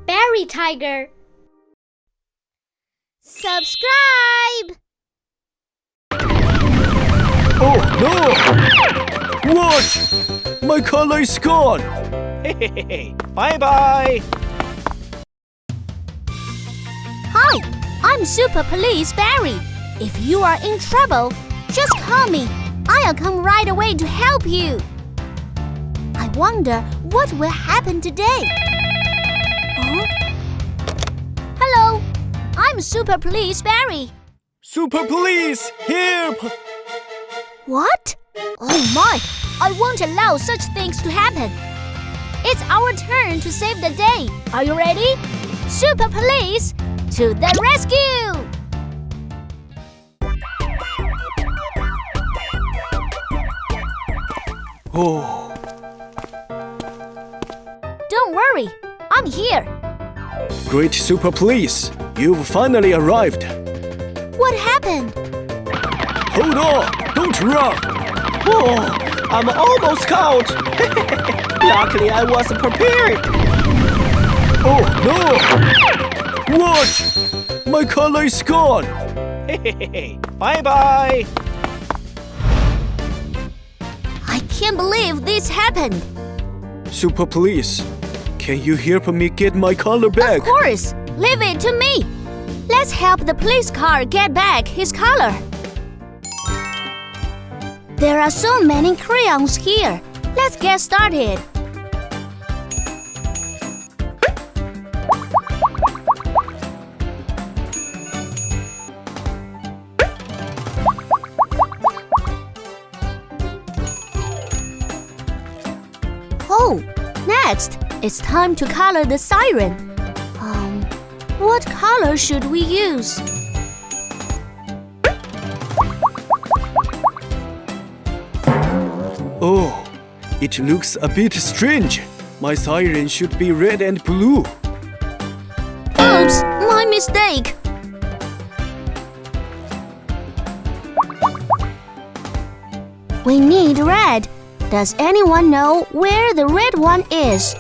BarryTiger. Subscribe! Oh no! What? My color is gone! Bye-bye! Hi, I'm Super Police Barry. If you are in trouble, just call me. I'll come right away to help you. I wonder what will happen today. Huh? Hello, I'm Super Police Barry. Super Police, help! What? Oh my, I won't allow such things to happen. It's our turn to save the day. Are you ready? Super Police, to the rescue! Oh. Don't worry, I'm here. Great Super Police, you've finally arrived. What happened? Hold on, don't run. Oh, I'm almost caught. Luckily, I wasn't prepared. Oh no! What? My color is gone. Bye-bye. I can't believe this happened. Super Police, can you help me get my color back? Of course, leave it to me. Let's help the police car get back his color. There are so many crayons here. Let's get started. Oh, next, it's time to color the siren. What color should we use? Oh, it looks a bit strange. My siren should be red and blue. Oops, my mistake. We need red. Does anyone know where the red one is?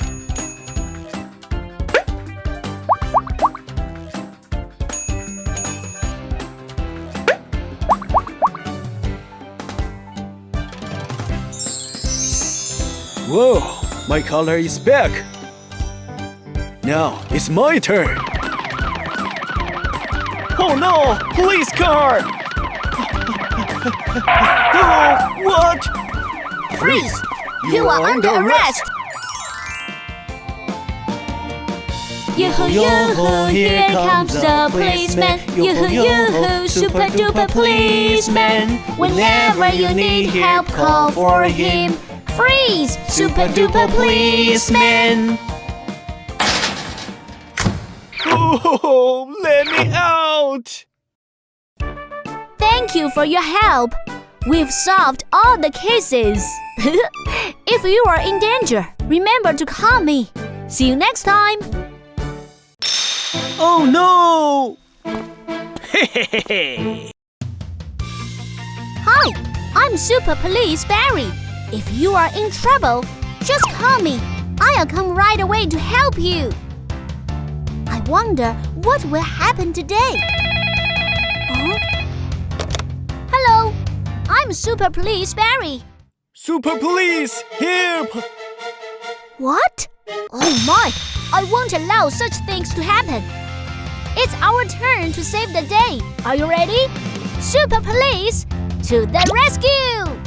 Whoa, my color is back. Now it's my turn. Oh no, police car! Oh, what? Freeze! You are under arrest! Yoo-hoo, yoo-hoo, here comes the policeman. Yoo-hoo, yoo-hoo, super-duper policeman. Whenever you need help, call for him. Freeze! Super-duper policeman! Oh, let me out! Thank you for your help. We've solved all the cases. If you are in danger, remember to call me. See you next time. Oh no! Hi, I'm Super Police Barry. If you are in trouble, just call me. I'll come right away to help you. I wonder what will happen today. Huh? Hello, I'm Super Police Barry. Super Police, help! What? Oh my, I won't allow such things to happen. It's our turn to save the day. Are you ready? Super Police, to the rescue!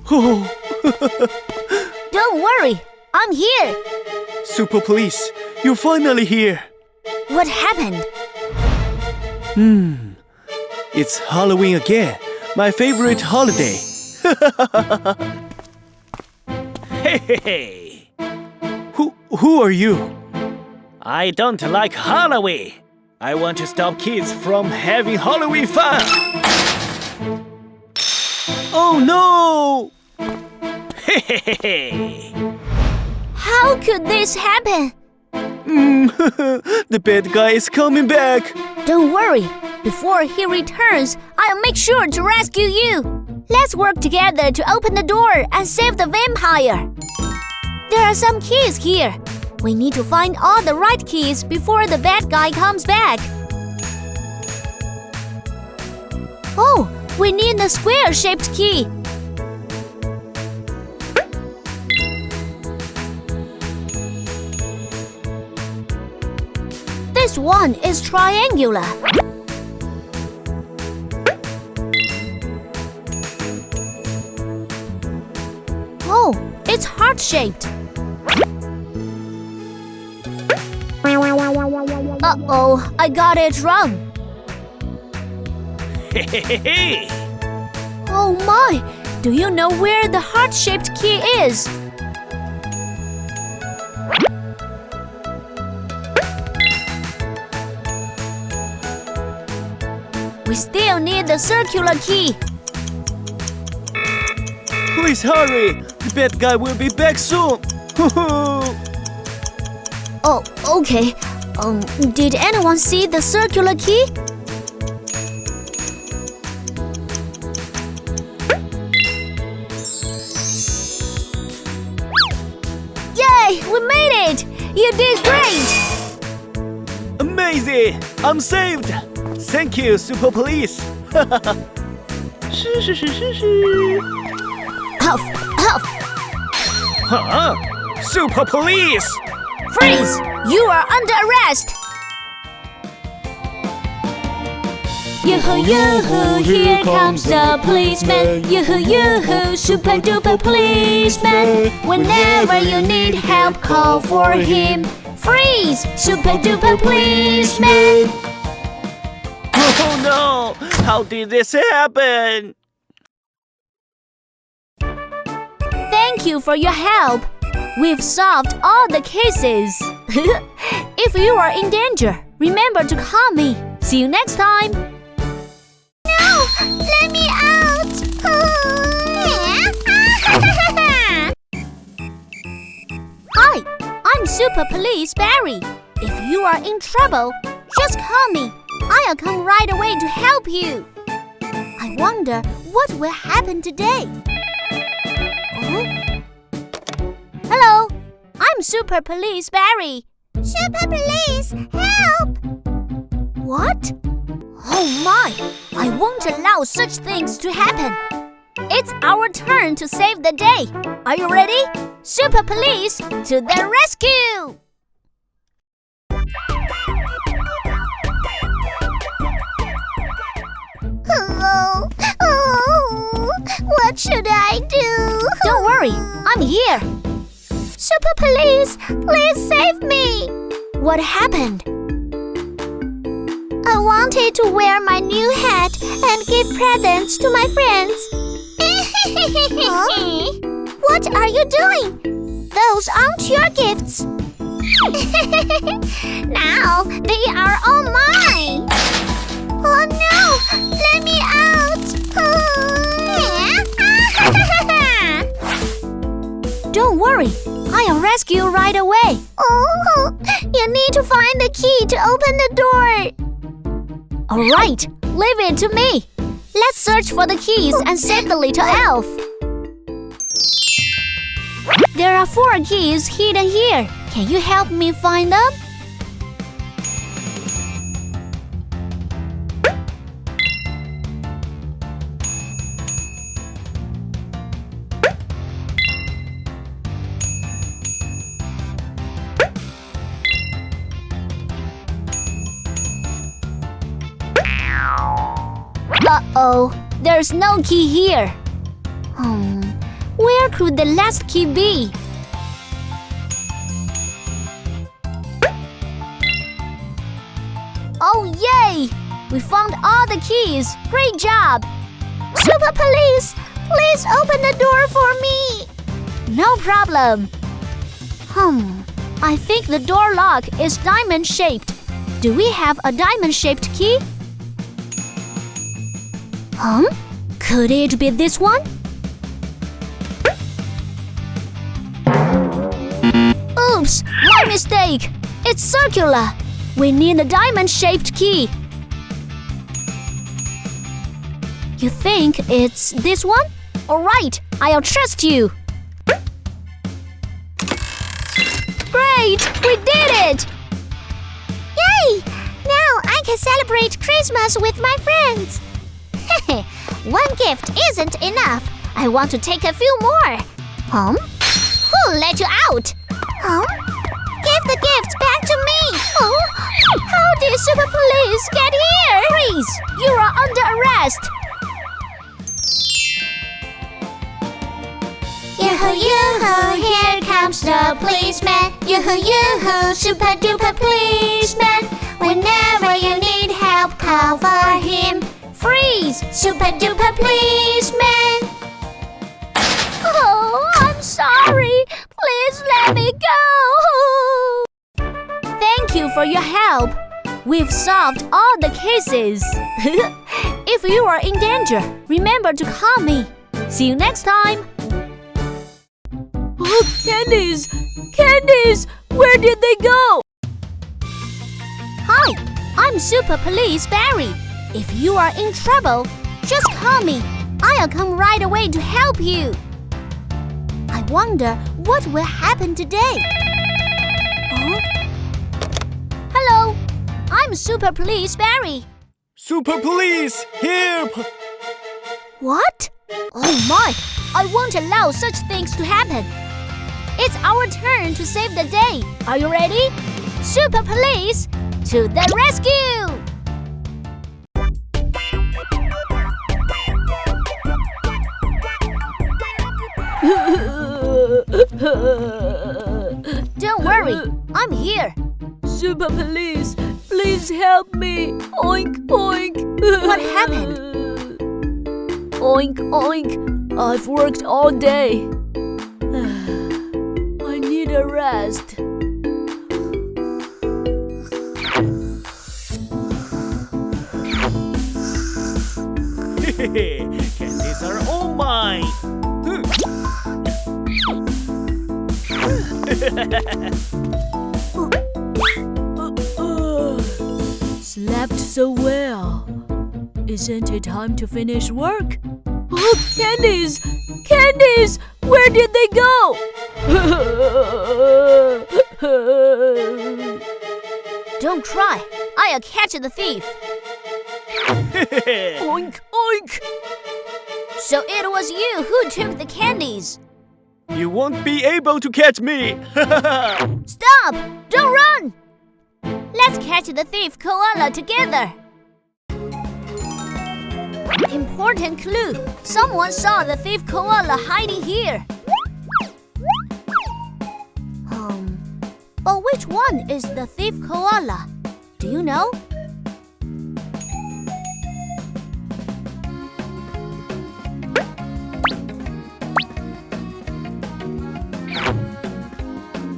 Oh. Don't worry, I'm here. Super Police, you're finally here. What happened? It's Halloween again, my favorite holiday. Hey! Who are you? I don't like Halloween. I want to stop kids from having Halloween fun. Oh no! Hey! How could this happen? The bad guy is coming back. Don't worry, Before he returns, I'll make sure to rescue you. Let's work together to open the door and save the vampire. There are some keys here. We need to find all the right keys before the bad guy comes back. Oh, we need the square-shaped key. This one is triangular. Oh, it's heart-shaped. Uh-oh, I got it wrong. Oh my! Do you know where the heart-shaped key is? We still need the circular key. Please hurry! The bad guy will be back soon! Oh, okay. Did anyone see the circular key? Yay! We made it! You did great! Amazing! I'm saved! Thank you, Super Police! Huff! Huff! Huh? Super Police! Freeze! You are under arrest! Yoo-hoo, yoo-hoo, here comes the policeman. Yoo-hoo, yoo-hoo, super-duper policeman. Whenever you need help, call for him. Freeze! Super-duper policeman! Oh no! How did this happen? Thank you for your help. We've solved all the cases. If you are in danger, remember to call me. See you next time. No! Let me out! Hi, I'm Super Police Barry. If you are in trouble, just call me. I'll come right away to help you. I wonder what will happen today. Hello, I'm Super Police Barry. Super Police, help! What? Oh my! I won't allow such things to happen. It's our turn to save the day. Are you ready? Super Police, to the rescue! Hello. Oh, what should I do? Don't worry, I'm here. Super Police, please save me. What happened? I wanted to wear my new hat and give presents to my friends. Huh? What are you doing? Those aren't your gifts. Now they are all mine. Oh no! Let me out! Don't worry, I'll rescue you right away. Oh, you need to find the key to open the door. All right, leave it to me. Let's search for the keys and save the little elf. There are 4 keys hidden here. Can you help me find them? Uh-oh, there's no key here. Where could the last key be? Oh, yay! We found all the keys. Great job! Super Police, please open the door for me. No problem. I think the door lock is diamond-shaped. Do we have a diamond-shaped key? Could it be this one? Oops, my mistake. It's circular. We need a diamond-shaped key. You think it's this one? Alright, I'll trust you. Great! We did it! Yay! Now I can celebrate Christmas with my friends. One gift isn't enough. I want to take a few more. Who let you out? Give the gifts back to me. How did Super Police get here? Freeze! You are under arrest. Yoo-hoo, yoo-hoo, here comes the policeman. Yoo-hoo, yoo-hoo, super duper policeman. Whenever you need help, call for him. Freeze, super duper policeman. Oh, I'm sorry. Please let me go. Thank you for your help. We've solved all the cases. If you are in danger, remember to call me. See you next time. Oh, candies! Candies! Where did they go? Hi, I'm Super Police Barry. If you are in trouble, just call me. I'll come right away to help you. I wonder what will happen today. Hello, I'm Super Police Barry. Super Police, here! What? Oh my, I won't allow such things to happen. It's our turn to save the day. Are you ready? Super Police, to the rescue! Don't worry, I'm here. Super Police, please help me. Oink, oink. What happened? Oink, oink. I've worked all day. I need a rest. Candies are all mine. Slept so well. Isn't it time to finish work? Oh, candies! Candies! Where did they go? Don't cry. I'll catch the thief. Oink, oink. So it was you who took the candies. You won't be able to catch me! Stop! Don't run! Let's catch the thief koala together. Important clue. Someone saw the thief koala hiding here. But which one is the thief koala? Do you know?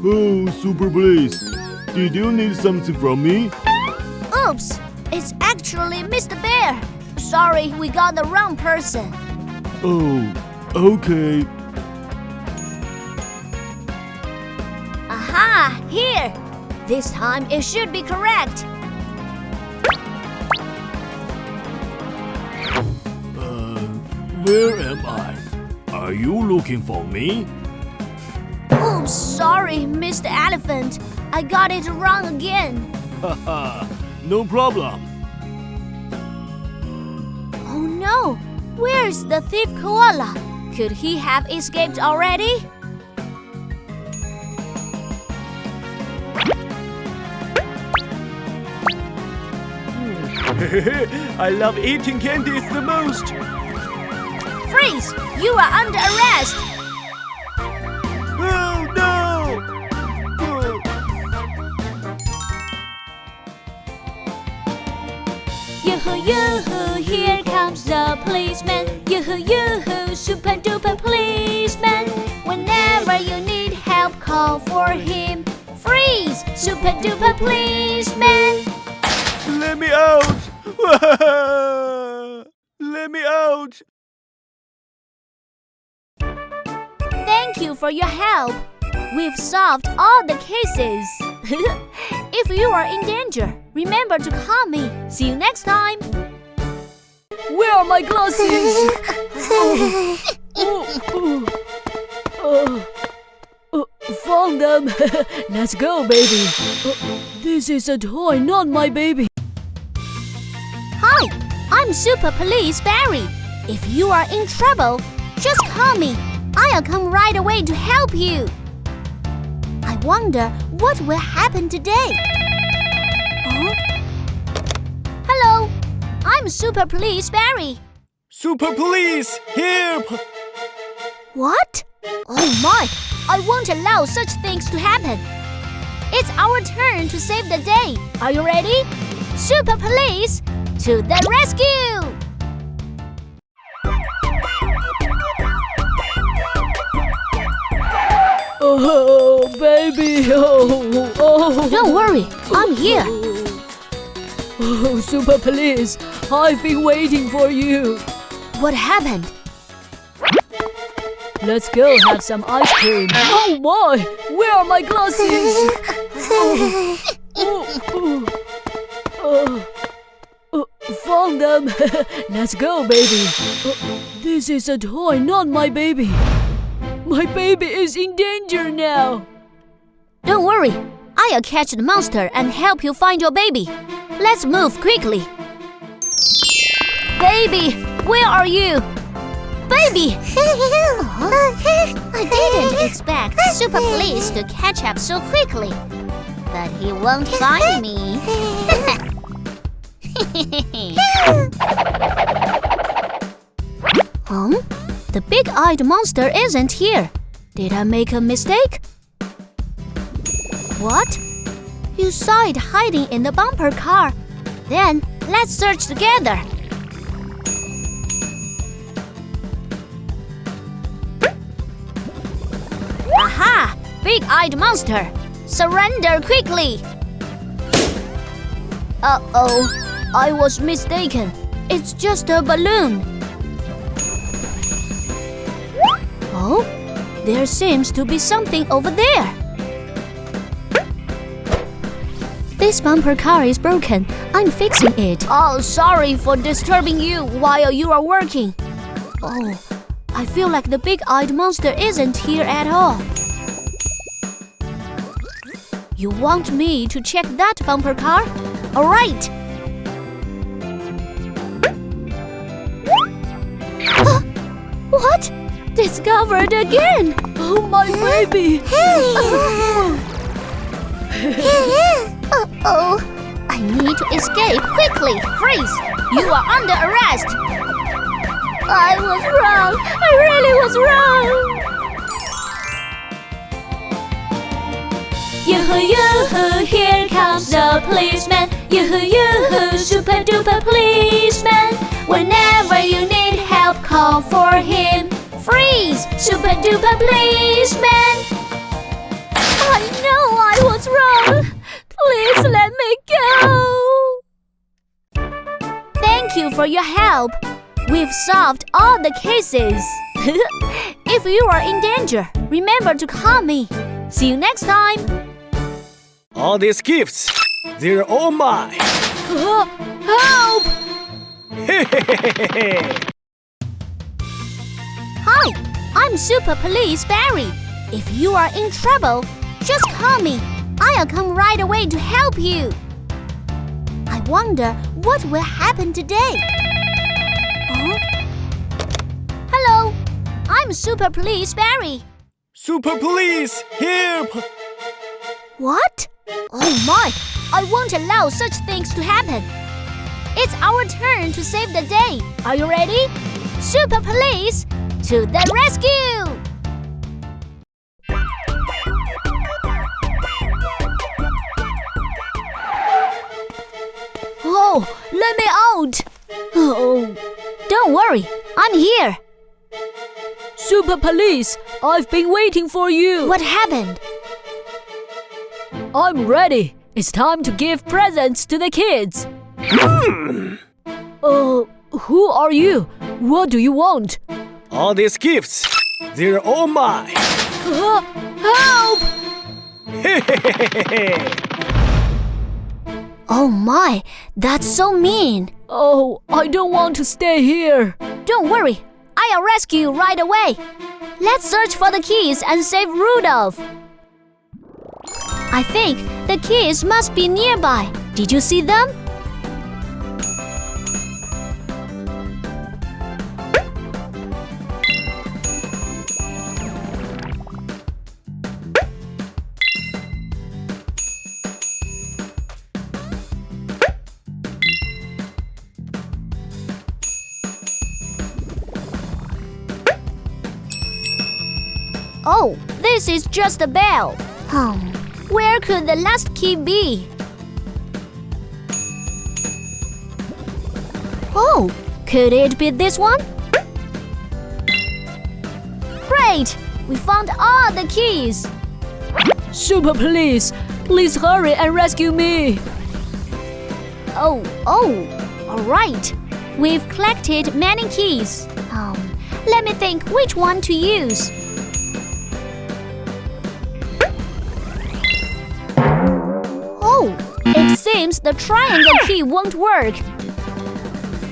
Oh, Super Police, did you need something from me? Oops! It's actually Mr. Bear. Sorry, we got the wrong person. Oh, okay. Aha! Here! This time it should be correct. Where am I? Are you looking for me? Oops, sorry, Mr. Elephant. I got it wrong again. Haha, no problem. Oh no! Where's the thief koala? Could he have escaped already? I love eating candies the most! Freeze! You are under arrest! Oh no! Yoo-hoo, yoo-hoo, here comes the policeman. Yoo-hoo, yoo-hoo, super duper policeman. Whenever you need help, call for him. Freeze! Super duper policeman! Let me out! Let me out! Thank you for your help. We've solved all the cases. If you are in danger, remember to call me. See you next time. Where are my glasses? Found them. Let's go, baby. This is a toy, not my baby. Hi, I'm Super Police Barry. If you are in trouble, just call me. I'll come right away to help you. I wonder what will happen today. Hello, I'm Super Police Barry. Super Police, here! What? Oh my, I won't allow such things to happen. It's our turn to save the day. Are you ready? Super Police, to the rescue! Oh, baby. Oh. Don't worry, I'm here. Oh, Super Police, I've been waiting for you. What happened? Let's go have some ice cream. Oh my, where are my glasses? Found them. Let's go, baby. This is a toy, not my baby. My baby is in danger now. Don't worry, I'll catch the monster and help you find your baby. Let's move quickly. Baby, where are you? Baby! I didn't expect Super Police to catch up so quickly. But he won't find me. The big-eyed monster isn't here. Did I make a mistake? What? You saw it hiding in the bumper car. Then, let's search together. Aha! Big-eyed monster! Surrender quickly! Uh-oh, I was mistaken. It's just a balloon. Oh, there seems to be something over there. This bumper car is broken. I'm fixing it. Oh, sorry for disturbing you while you are working. Oh, I feel like the big-eyed monster isn't here at all. You want me to check that bumper car? All right. What? Discovered again! Oh, my baby! Uh-oh. I need to escape quickly. Freeze! You are under arrest. I was wrong. I really was wrong. Yoo-hoo, yoo-hoo, here comes the policeman. Yoo-hoo, yoo-hoo, super-duper policeman. Whenever you need help, call for him. Freeze! Super-duper policeman. I know I was wrong. Please let me go. Thank you for your help. We've solved all the cases. If you are in danger, remember to call me. See you next time. All these gifts, they're all mine. Help! Hi, I'm Super Police Barry. If you are in trouble, just call me. I'll come right away to help you. I wonder what will happen today. Hello, I'm Super Police Barry. Super Police, here! What? Oh my, I won't allow such things to happen. It's our turn to save the day. Are you ready? Super Police, to the rescue! Oh, let me out! Oh, don't worry, I'm here. Super Police, I've been waiting for you. What happened? I'm ready. It's time to give presents to the kids. Who are you? What do you want? All these gifts, they're all mine. Help! Oh my, that's so mean. Oh, I don't want to stay here. Don't worry, I'll rescue you right away. Let's search for the keys and save Rudolph. I think the keys must be nearby. Did you see them? Oh, this is just a bell. Where could the last key be? Oh, could it be this one? Great! We found all the keys. Super Police, please hurry and rescue me. Oh, all right. We've collected many keys. Let me think which one to use. It seems the triangle key won't work.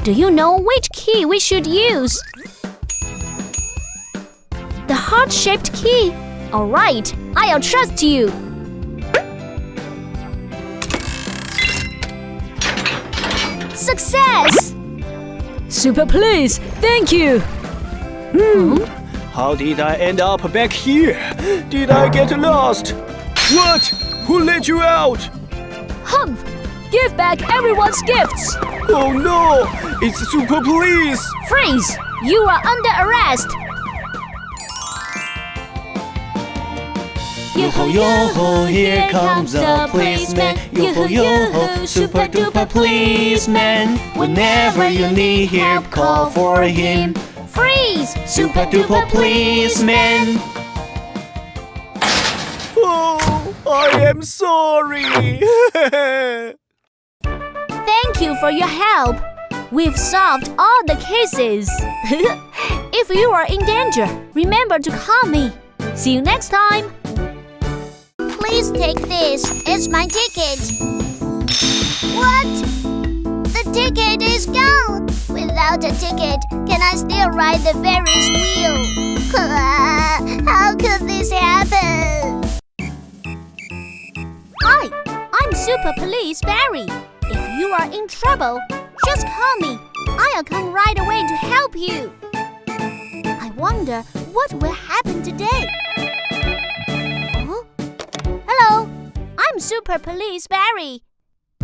Do you know which key we should use? The heart-shaped key. All right, I'll trust you. Success! Super Police, thank you. How did I end up back here? Did I get lost? What? Who let you out? Humph! Give back everyone's gifts! Oh no! It's Super Police! Freeze! You are under arrest! Yo-ho, yo-ho, here comes the policeman. Yo-ho, yo-ho, super duper policeman. Whenever you need help, call for him. Freeze! Super duper policeman. Oh, I am sorry! Thank you for your help. We've solved all the cases. If you are in danger, remember to call me. See you next time. Please take this. It's my ticket. What? The ticket is gone. Without a ticket, can I still ride the Ferris wheel? How could this happen? Hi, I'm Super Police Barry. If you are in trouble, just call me. I'll come right away to help you. I wonder what will happen today. Huh? Hello, I'm Super Police Barry.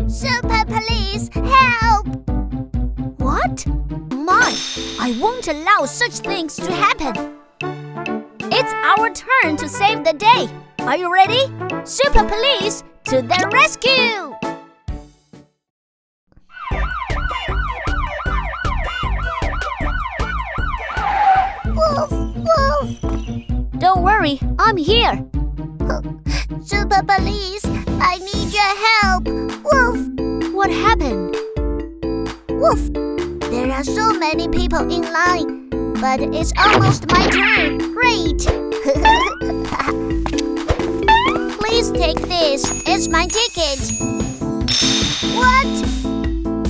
Super Police, help! What? My, I won't allow such things to happen. It's our turn to save the day. Are you ready? Super Police, to the rescue! Woof, woof. Don't worry, I'm here. Super Police, I need your help. Woof. What happened? Woof. There are so many people in line, but it's almost my turn. Great. Please take this. It's my ticket. What?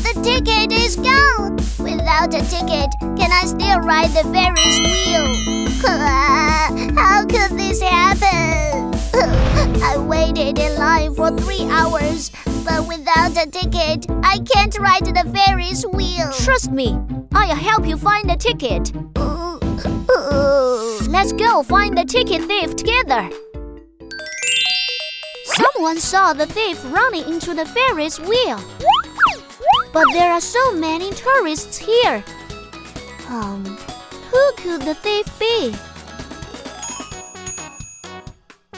The ticket is gone. Without a ticket, can I still ride the Ferris wheel? How could this happen? I waited in line for 3 hours, but without a ticket, I can't ride the Ferris wheel. Trust me, I'll help you find the ticket. Let's go find the ticket thief together. Someone saw the thief running into the Ferris wheel. But there are so many tourists here. Who could the thief be?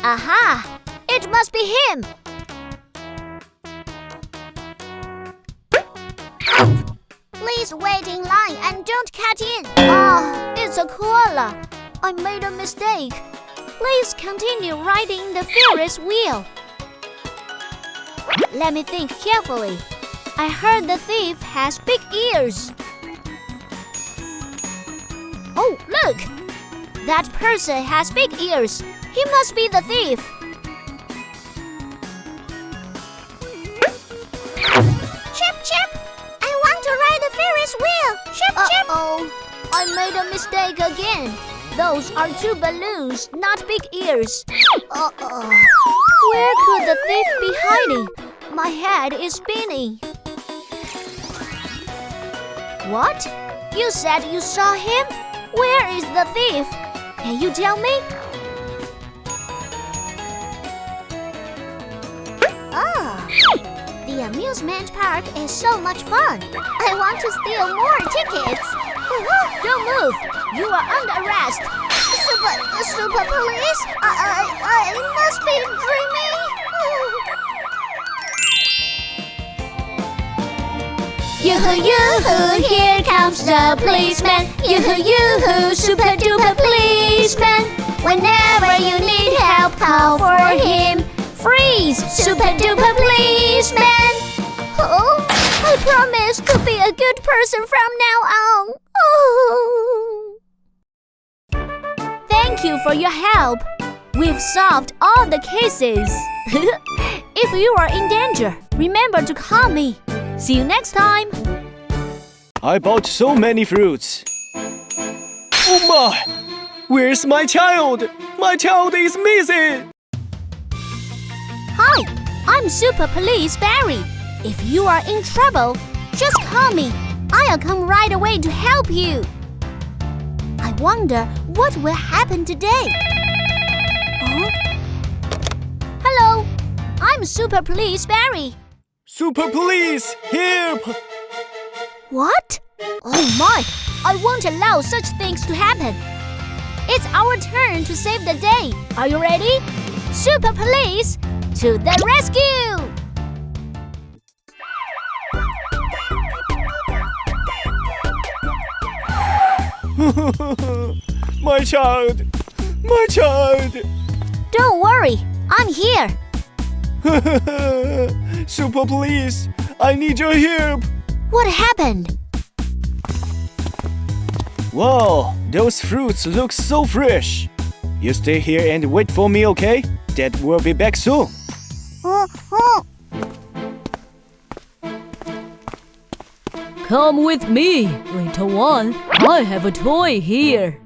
Aha! It must be him! Please wait in line and don't cut in. It's a koala. I made a mistake. Please continue riding the Ferris wheel. Let me think carefully. I heard the thief has big ears. Oh, look! That person has big ears. He must be the thief. Chip, Chip! I want to ride Uh-oh, I made a mistake again. Those are 2 balloons, not big ears. Uh-oh. Where could the thief be hiding? My head is spinning. What? You said you saw him? Where is the thief? Can you tell me? Oh, the amusement park is so much fun. I want to steal more tickets. Don't move. You are under arrest. Super police? I must be dreaming. Yoo-hoo, yoo-hoo, here comes the policeman. Yoo-hoo, yoo-hoo, super duper policeman. Whenever you need help, call for him. Freeze, super duper policeman. Oh, I promise to be a good person from now on. Oh. Thank you for your help. We've solved all the cases. If you are in danger, remember to call me. See you next time. I bought so many fruits. Oh my! Where's my child? My child is missing! Hi, I'm Super Police Barry. If you are in trouble, just call me. I'll come right away to help you. I wonder what will happen today. Huh? Hello, I'm Super Police Barry. Super Police, help! What? Oh my, I won't allow such things to happen. It's our turn to save the day. Are you ready? Super Police, to the rescue! My child! My child! Don't worry, I'm here. Super Police, I need your help! What happened? Wow, those fruits look so fresh. You stay here and wait for me, okay? Dad will be back soon. Come with me, little one. I have a toy here.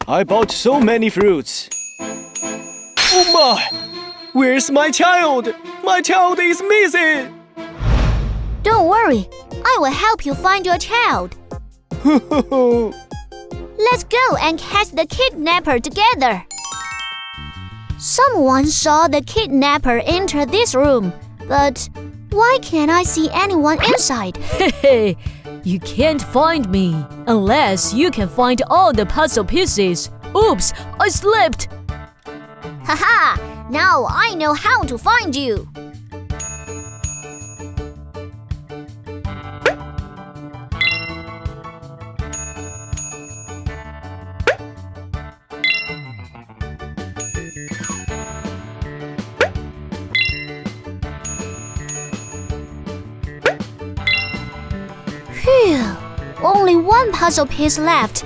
I bought so many fruits. Oh my! Where's my child? My child is missing! Don't worry, I will help you find your child. Let's go and catch the kidnapper together. Someone saw the kidnapper enter this room, but why can't I see anyone inside? Hey, you can't find me unless you can find all the puzzle pieces. Oops, I slipped. Haha, now I know how to find you. Phew, only one puzzle piece left.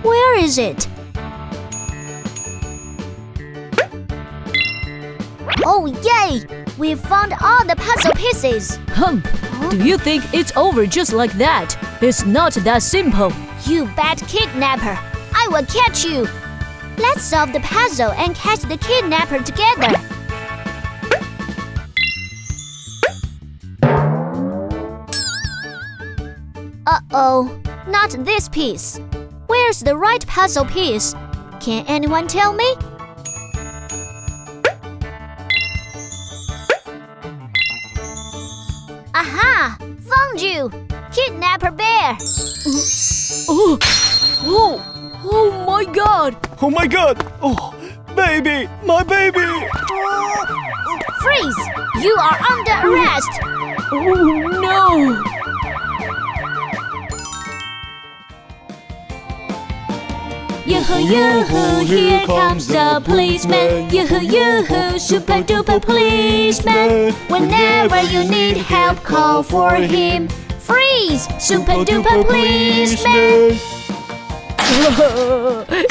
Where is it? Oh, yay! We've found all the puzzle pieces. Do you think it's over just like that? It's not that simple. You bad kidnapper! I will catch you! Let's solve the puzzle and catch the kidnapper together. Uh-oh, not this piece. Where's the right puzzle piece? Can anyone tell me? Aha! Found you! Kidnapper bear! Oh my God! Oh my god! Oh, baby! My baby! Freeze! You are under arrest! Oh no! Yoo-hoo, yoo-hoo, here comes the policeman. Yoo-hoo, yoo-hoo, super duper policeman. Whenever you need help, call for him. Freeze, super duper policeman.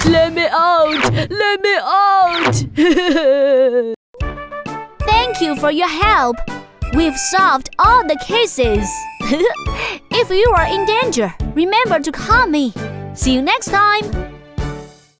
Let me out! Let me out! Thank you for your help. We've solved all the cases. If you are in danger, remember to call me. See you next time.